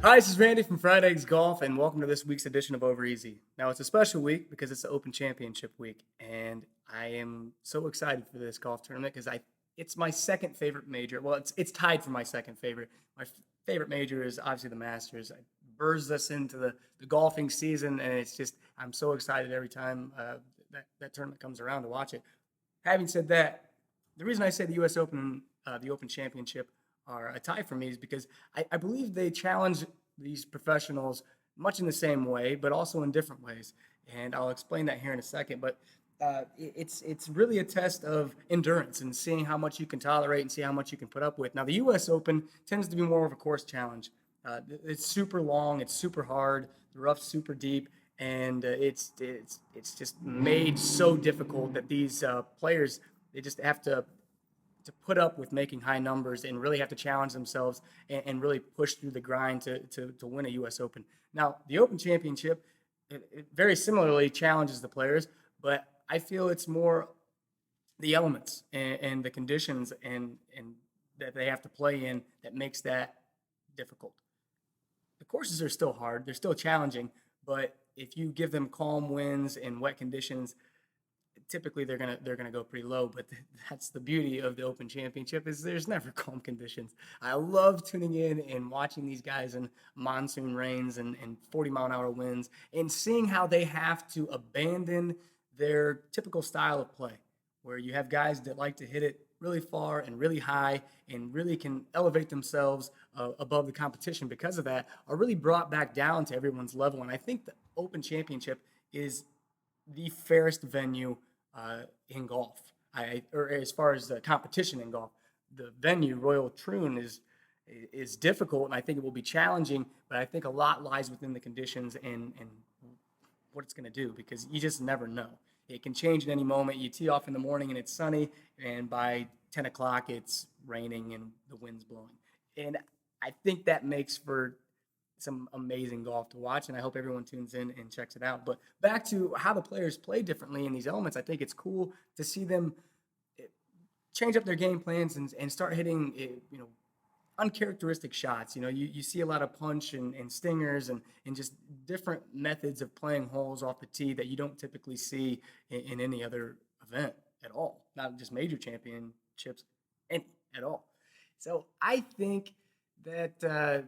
Hi, this is Randy from Fried Eggs Golf, and welcome to this week's edition of Over Easy. Now, it's a special week because it's the Open Championship week, and I am so excited for this golf tournament because it's my second favorite major. Well, it's tied for my second favorite. My favorite major is obviously the Masters. It bursts us into the golfing season, and it's just I'm so excited every time that tournament comes around to watch it. Having said that, the reason I say the U.S. Open, the Open Championship, are a tie for me is because I believe they challenge these professionals much in the same way, but also in different ways. And I'll explain that here in a second. But it's really a test of endurance and seeing how much you can tolerate and see how much you can put up with. Now, the U.S. Open tends to be more of a course challenge. It's super long, it's super hard, the rough's super deep, and it's just made so difficult that these players they just have to put up with making high numbers and really have to challenge themselves and really push through the grind to win a U.S. Open. Now, the Open Championship, it very similarly challenges the players, but I feel it's more the elements and the conditions and that they have to play in that makes that difficult. The courses are still hard, they're still challenging, but if you give them calm winds and wet conditions, typically they're gonna go pretty low. But that's the beauty of the Open Championship is there's never calm conditions. I love tuning in and watching these guys in monsoon rains and 40-mile-an-hour winds and seeing how they have to abandon their typical style of play, where you have guys that like to hit it really far and really high and really can elevate themselves above the competition because of that, are really brought back down to everyone's level. And I think the Open Championship is the fairest venue in golf. Or as far as the competition in golf, the venue Royal Troon is difficult, and I think it will be challenging. But I think a lot lies within the conditions and what it's going to do because you just never know. It can change at any moment. You tee off in the morning and it's sunny, and by 10 o'clock it's raining and the wind's blowing. And I think that makes for some amazing golf to watch, and I hope everyone tunes in and checks it out. But back to how the players play differently in these elements, I think it's cool to see them change up their game plans and start hitting, uncharacteristic shots. You see a lot of punch and stingers and just different methods of playing holes off the tee that you don't typically see in any other event at all, not just major championships, any at all. So I think that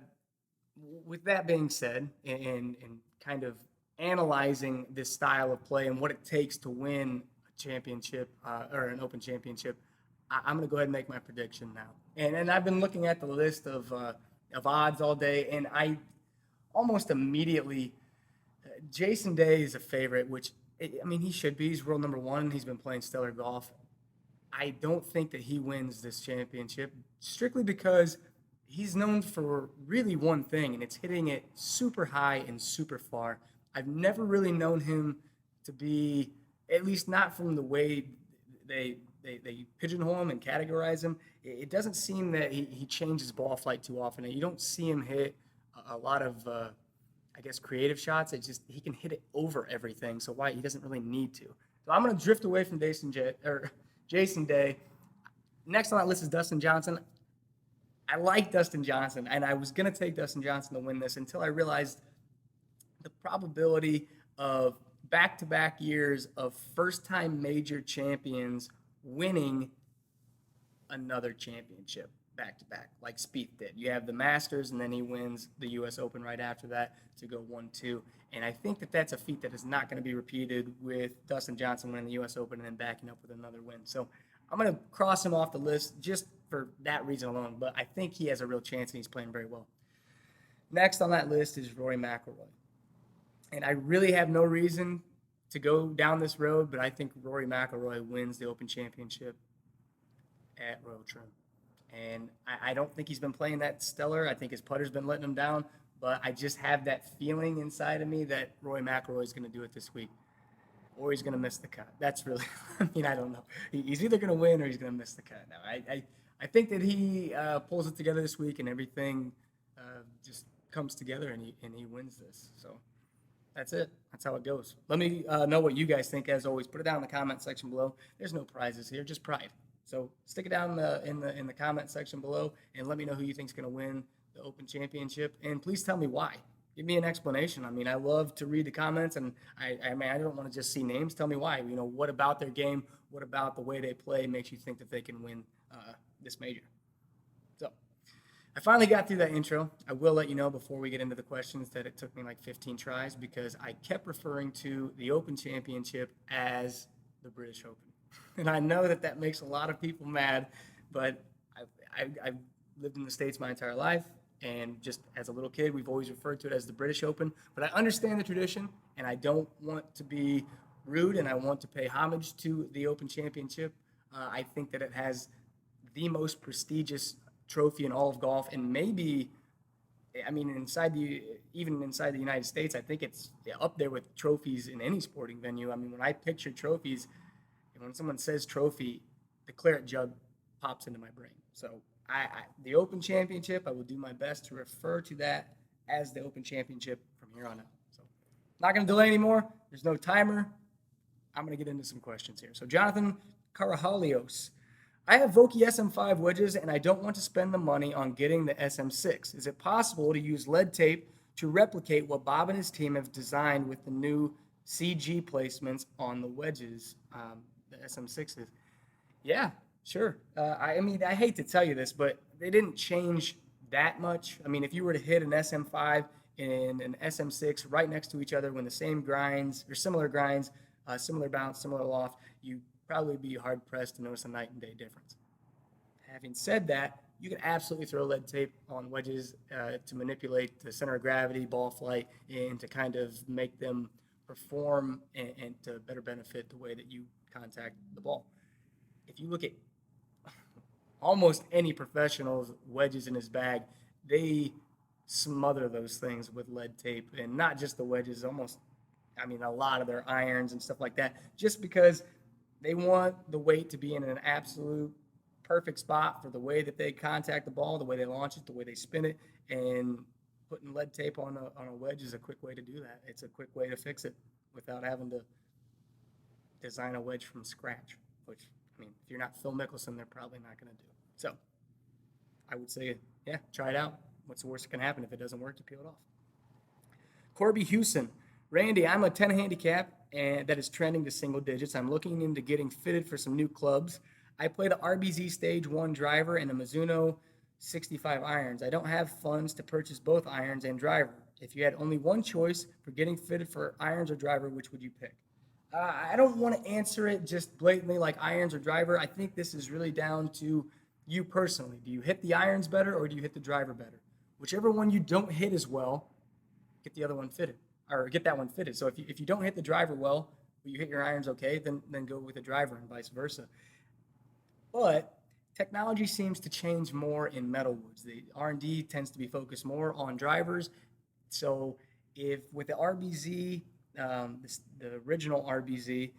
with that being said, and kind of analyzing this style of play and what it takes to win a championship or an Open Championship, I'm going to go ahead and make my prediction now. And I've been looking at the list of odds all day, and I almost immediately Jason Day is a favorite, which I mean he should be. He's world number one. He's been playing stellar golf. I don't think that he wins this championship strictly because he's known for really one thing, and it's hitting it super high and super far. I've never really known him to be, at least not from the way they pigeonhole him and categorize him. It doesn't seem that he changes ball flight too often. And you don't see him hit a lot of, I guess, creative shots. It's just he can hit it over everything. So why he doesn't really need to. So I'm going to drift away from Jason Day. Next on that list is Dustin Johnson. I like Dustin Johnson, and I was going to take Dustin Johnson to win this until I realized the probability of back-to-back years of first-time major champions winning another championship back-to-back, like Spieth did. You have the Masters, and then he wins the U.S. Open right after that to go 1-2. And I think that that's a feat that is not going to be repeated with Dustin Johnson winning the U.S. Open and then backing up with another win. So I'm going to cross him off the list just for that reason alone, but I think he has a real chance and he's playing very well. Next on that list is Rory McIlroy. And I really have no reason to go down this road, but I think Rory McIlroy wins the Open Championship at Royal Troon. And I don't think he's been playing that stellar. I think his putter's been letting him down, but I just have that feeling inside of me that Rory McIlroy is going to do it this week. Or he's going to miss the cut. That's really, I don't know. He's either going to win or he's going to miss the cut. Now, I think that he pulls it together this week and everything just comes together and he wins this. So that's it. That's how it goes. Let me know what you guys think. As always, put it down in the comment section below. There's no prizes here, just pride. So stick it down in the comment section below and let me know who you think is going to win the Open Championship, and please tell me why. Give me an explanation. I mean, I love to read the comments, and I mean, I don't want to just see names. Tell me why. What about their game? What about the way they play makes you think that they can win this major? So I finally got through that intro. I will let you know before we get into the questions that it took me like 15 tries because I kept referring to the Open Championship as the British Open. And I know that that makes a lot of people mad, but I've lived in the States my entire life. And just as a little kid, we've always referred to it as the British Open. But I understand the tradition, and I don't want to be rude, and I want to pay homage to the Open Championship. I think that it has the most prestigious trophy in all of golf, and maybe, I mean, even inside the United States, I think it's up there with trophies in any sporting venue. I mean, when I picture trophies, and when someone says trophy, the claret jug pops into my brain. So the Open Championship, I will do my best to refer to that as the Open Championship from here on out. So not going to delay anymore. There's no timer. I'm going to get into some questions here. So Jonathan Carajalios, I have Vokey SM5 wedges and I don't want to spend the money on getting the SM6. Is it possible to use lead tape to replicate what Bob and his team have designed with the new CG placements on the wedges, the SM6s? Yeah. Sure. I mean, I hate to tell you this, but they didn't change that much. I mean, if you were to hit an SM5 and an SM6 right next to each other when the same grinds or similar grinds, similar bounce, similar loft, you'd probably be hard-pressed to notice a night and day difference. Having said that, you can absolutely throw lead tape on wedges to manipulate the center of gravity, ball flight, and to kind of make them perform and to better benefit the way that you contact the ball. If you look at almost any professional's wedges in his bag, they smother those things with lead tape, and not just the wedges, a lot of their irons and stuff like that, just because they want the weight to be in an absolute perfect spot for the way that they contact the ball, the way they launch it, the way they spin it, and putting lead tape on a wedge is a quick way to do that. It's a quick way to fix it without having to design a wedge from scratch, which, I mean, if you're not Phil Mickelson, they're probably not going to do. So I would say, yeah, try it out. What's the worst that can happen? If it doesn't work, you peel it off. Corby Hewson. Randy, I'm a 10 handicap, and that is trending to single digits. I'm looking into getting fitted for some new clubs. I played a RBZ Stage 1 driver and a Mizuno 65 irons. I don't have funds to purchase both irons and driver. If you had only one choice for getting fitted for irons or driver, which would you pick? I don't want to answer it just blatantly like irons or driver. I think this is really down to you personally. Do you hit the irons better or do you hit the driver better? Whichever one you don't hit as well, get the other one fitted, or get that one fitted. So if you don't hit the driver well, but you hit your irons okay, then go with the driver and vice versa. But technology seems to change more in metalwoods. The R&D tends to be focused more on drivers. So if with the RBZ, the original RBZ,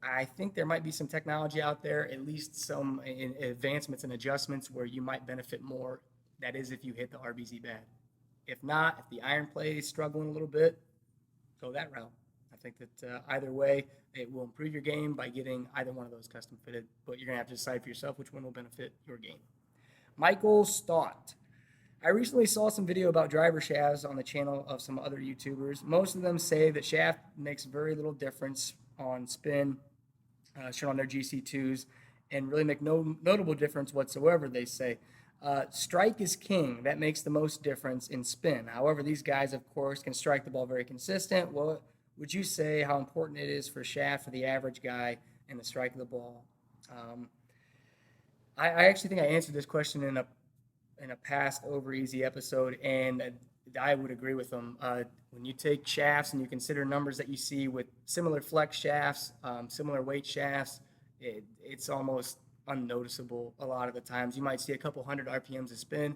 I think there might be some technology out there, at least some advancements and adjustments where you might benefit more. That is if you hit the RBZ bad. If not, if the iron play is struggling a little bit, go that route. I think that either way, it will improve your game by getting either one of those custom fitted, but you're going to have to decide for yourself which one will benefit your game. Michael Stott. I recently saw some video about driver shafts on the channel of some other YouTubers. Most of them say that shaft makes very little difference on spin, shown on their GC2s, and really make no notable difference whatsoever, they say. Strike is king. That makes the most difference in spin. However, these guys, of course, can strike the ball very consistent. What would you say how important it is for shaft for the average guy and the strike of the ball? I actually think I answered this question in a past Over Easy episode, and I would agree with them. When you take shafts and you consider numbers that you see with similar flex shafts, similar weight shafts, it's almost unnoticeable a lot of the times. You might see a couple hundred RPMs of spin.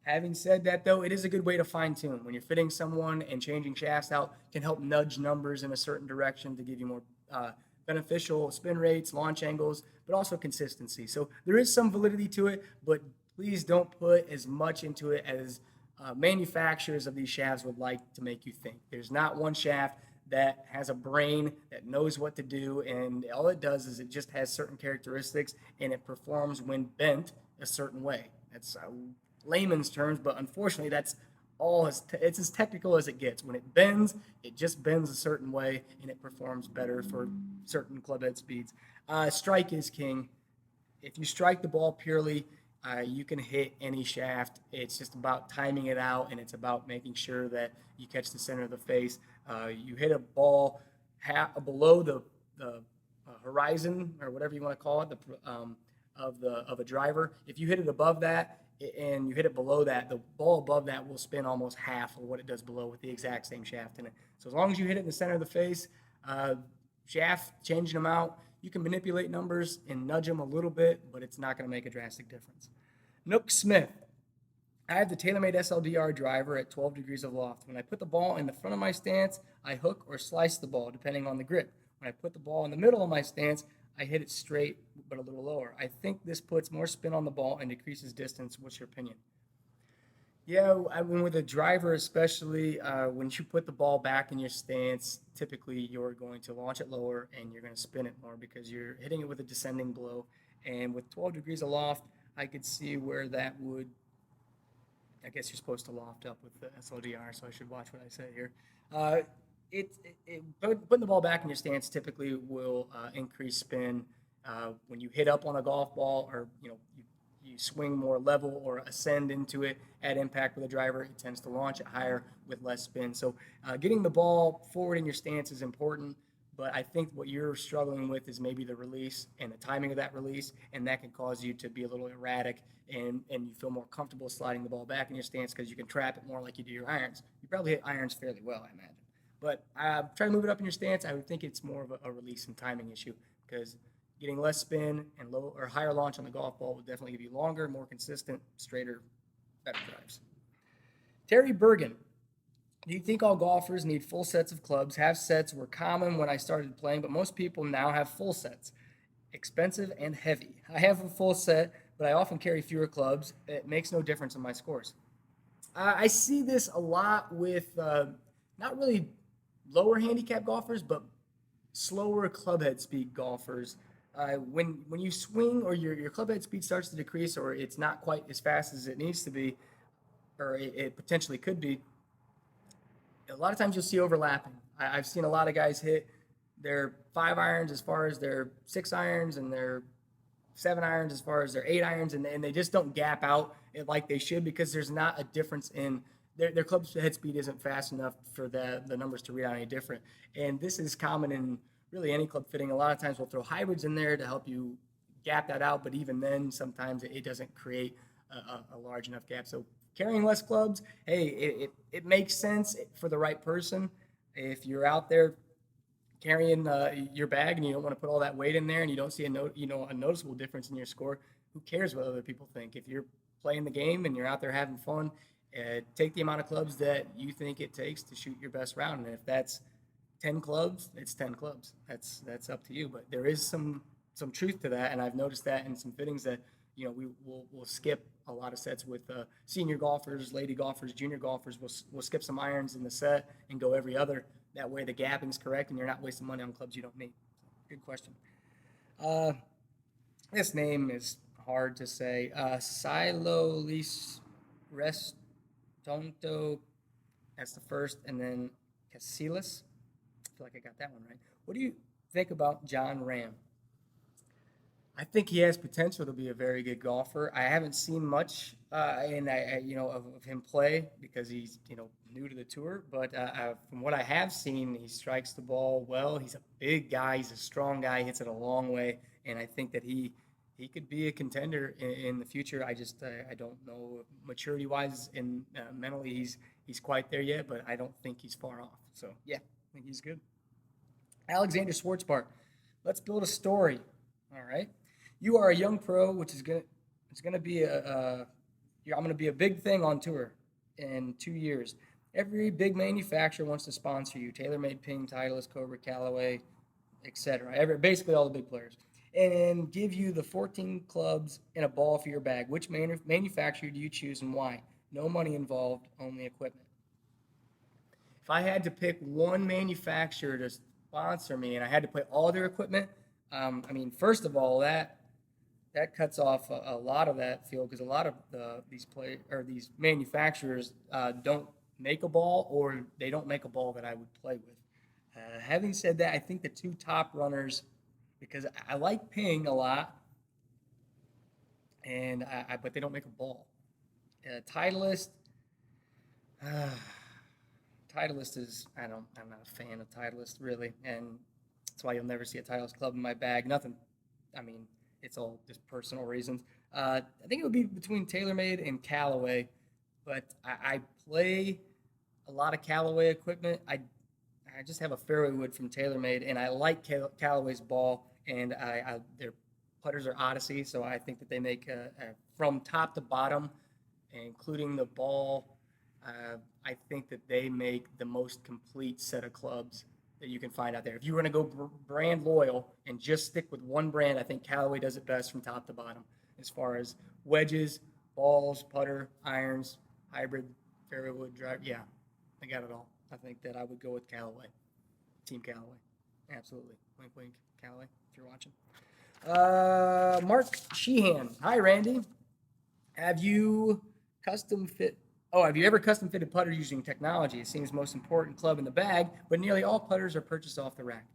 Having said that, though, it is a good way to fine-tune. When you're fitting someone and changing shafts out can help nudge numbers in a certain direction to give you more beneficial spin rates, launch angles, but also consistency. So there is some validity to it, but please don't put as much into it as manufacturers of these shafts would like to make you think. There's not one shaft that has a brain that knows what to do, and all it does is it just has certain characteristics, and it performs when bent a certain way. layman's terms, but unfortunately, that's it's as technical as it gets. When it bends, it just bends a certain way, and it performs better for certain club head speeds. Strike is king. If you strike the ball purely, you can hit any shaft. It's just about timing it out, and it's about making sure that you catch the center of the face. You hit a ball below the horizon, or whatever you want to call it, of a driver. If you hit it above that and you hit it below that, the ball above that will spin almost half of what it does below with the exact same shaft in it. So as long as you hit it in the center of the face, shaft, changing them out, you can manipulate numbers and nudge them a little bit, but it's not going to make a drastic difference. Nook Smith. I have the TaylorMade SLDR driver at 12 degrees of loft. When I put the ball in the front of my stance, I hook or slice the ball, depending on the grip. When I put the ball in the middle of my stance, I hit it straight, but a little lower. I think this puts more spin on the ball and decreases distance. What's your opinion? Yeah, I mean, with a driver, especially when you put the ball back in your stance, typically you're going to launch it lower and you're going to spin it more because you're hitting it with a descending blow. And with 12 degrees aloft, I could see where that would. I guess you're supposed to loft up with the SLDR, so I should watch what I say here. Uh, Putting the ball back in your stance typically will increase spin. When you hit up on a golf ball, or you swing more level or ascend into it at impact with a driver, it tends to launch it higher with less spin. So getting the ball forward in your stance is important, but I think what you're struggling with is maybe the release and the timing of that release, and that can cause you to be a little erratic, and you feel more comfortable sliding the ball back in your stance because you can trap it more like you do your irons. You probably hit irons fairly well, I imagine. But try to move it up in your stance. I would think it's more of a release and timing issue because getting less spin and low or higher launch on the golf ball will definitely give you longer, more consistent, straighter, better drives. Terry Bergen. Do you think all golfers need full sets of clubs? Half sets were common when I started playing, but most people now have full sets. Expensive and heavy. I have a full set, but I often carry fewer clubs. It makes no difference in my scores. I see this a lot with not really lower handicap golfers, but slower club head speed golfers. When you swing or your club head speed starts to decrease, or it's not quite as fast as it needs to be, or it potentially could be, a lot of times you'll see overlapping. I've seen a lot of guys hit their 5 irons as far as their 6 irons and their 7 irons as far as their 8 irons, and they just don't gap out like they should because there's not a difference in their club head speed isn't fast enough for the numbers to read out any different. And this is common in really any club fitting. A lot of times we'll throw hybrids in there to help you gap that out, but even then sometimes it doesn't create a large enough gap. So carrying less clubs, hey, it makes sense for the right person. If you're out there carrying your bag and you don't want to put all that weight in there and you don't see a noticeable difference in your score, who cares what other people think? If you're playing the game and you're out there having fun, take the amount of clubs that you think it takes to shoot your best round. And if that's 10 clubs, it's 10 clubs. That's up to you. But there is some truth to that, and I've noticed that in some fittings that we'll skip a lot of sets with senior golfers, lady golfers, junior golfers. We'll skip some irons in the set and go every other. That way the gapping's correct and you're not wasting money on clubs you don't need. Good question. This name is hard to say. Silolis Restonto, that's the first, and then Casillas. I feel like I got that one right. What do you think about John Ram? I think he has potential to be a very good golfer. I haven't seen much of him play because he's new to the tour. But from what I have seen, he strikes the ball well. He's a big guy. He's a strong guy. He hits it a long way, and I think that he could be a contender in the future. I just I don't know maturity wise and mentally he's quite there yet, but I don't think he's far off. So yeah, I think he's good. Alexander Schwartzbart, let's build a story. All right. You are a young pro, which is gonna be I'm gonna be a big thing on tour in 2 years. Every big manufacturer wants to sponsor you: TaylorMade, Ping, Titleist, Cobra, Callaway, etc. Basically all the big players, and give you the 14 clubs and a ball for your bag. Which manufacturer do you choose and why? No money involved, only equipment. If I had to pick one manufacturer to sponsor me and I had to play all their equipment, first of all, that that cuts off a lot of that field because a lot of these manufacturers don't make a ball, or they don't make a ball that I would play with. Having said that, I think the two top runners, because I like Ping a lot, and but they don't make a ball. Titleist, uh, Titleist is I'm not a fan of Titleist really, and that's why you'll never see a Titleist club in my bag. Nothing, I mean, it's all just personal reasons. I think it would be between TaylorMade and Callaway, but I play a lot of Callaway equipment. I just have a fairway wood from TaylorMade, and I like Callaway's ball, and their putters are Odyssey, so I think that they make from top to bottom, including the ball. I think that they make the most complete set of clubs that you can find out there. If you were going to go brand loyal and just stick with one brand, I think Callaway does it best from top to bottom as far as wedges, balls, putter, irons, hybrid, fairway wood, drive. Yeah, I got it all. I think that I would go with Callaway. Team Callaway. Absolutely. Wink, wink, Callaway, if you're watching. Mark Sheehan. Hi, Randy. Have you ever custom fitted putter using technology? It seems most important club in the bag, but nearly all putters are purchased off the rack.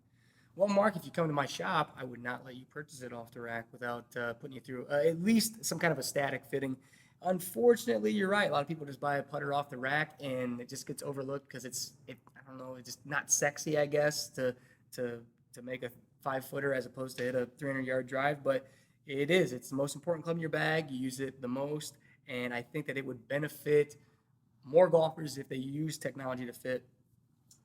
Well, Mark, if you come to my shop, I would not let you purchase it off the rack without putting you through at least some kind of a static fitting. Unfortunately, you're right. A lot of people just buy a putter off the rack, and it just gets overlooked because I don't know, it's just not sexy, I guess, to make a 5-footer as opposed to hit a 300-yard drive. But it is. It's the most important club in your bag. You use it the most, and I think that it would benefit more golfers if they use technology to fit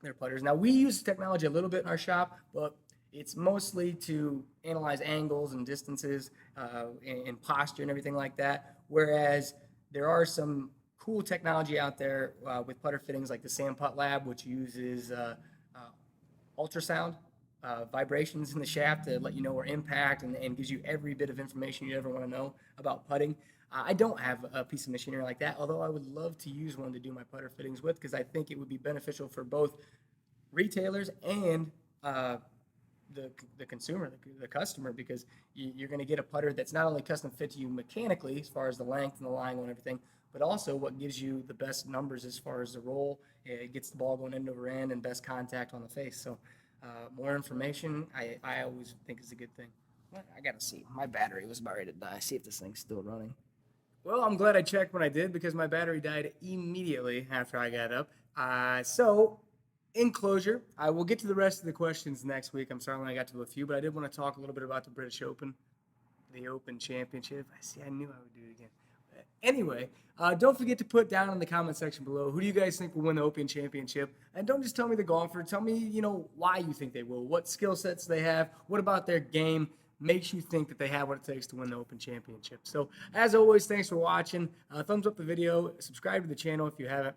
their putters. Now, we use technology a little bit in our shop, but it's mostly to analyze angles and distances and posture and everything like that. Whereas there are some cool technology out there with putter fittings like the Sand Putt Lab, which uses ultrasound vibrations in the shaft to let you know where impact and gives you every bit of information you ever want to know about putting. I don't have a piece of machinery like that, although I would love to use one to do my putter fittings with because I think it would be beneficial for both retailers and the consumer, the customer, because you're going to get a putter that's not only custom fit to you mechanically as far as the length and the line and everything, but also what gives you the best numbers as far as the roll. It gets the ball going end over end and best contact on the face. So more information, I always think is a good thing. I got to see. My battery was about ready to die. See if this thing's still running. Well, I'm glad I checked when I did because my battery died immediately after I got up. So, in closure, I will get to the rest of the questions next week. I'm sorry when I got to a few, but I did want to talk a little bit about the British Open, the Open Championship. I knew I would do it again. Anyway, don't forget to put down in the comment section below who do you guys think will win the Open Championship, and don't just tell me the golfer. Tell me, why you think they will, what skill sets they have, what about their game makes you think that they have what it takes to win the Open Championship. So, as always, thanks for watching. Thumbs up the video, subscribe to the channel if you haven't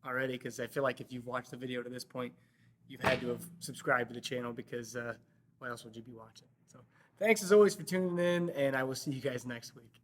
already, because I feel like if you've watched the video to this point, you've had to have subscribed to the channel because why else would you be watching? So, thanks as always for tuning in, and I will see you guys next week.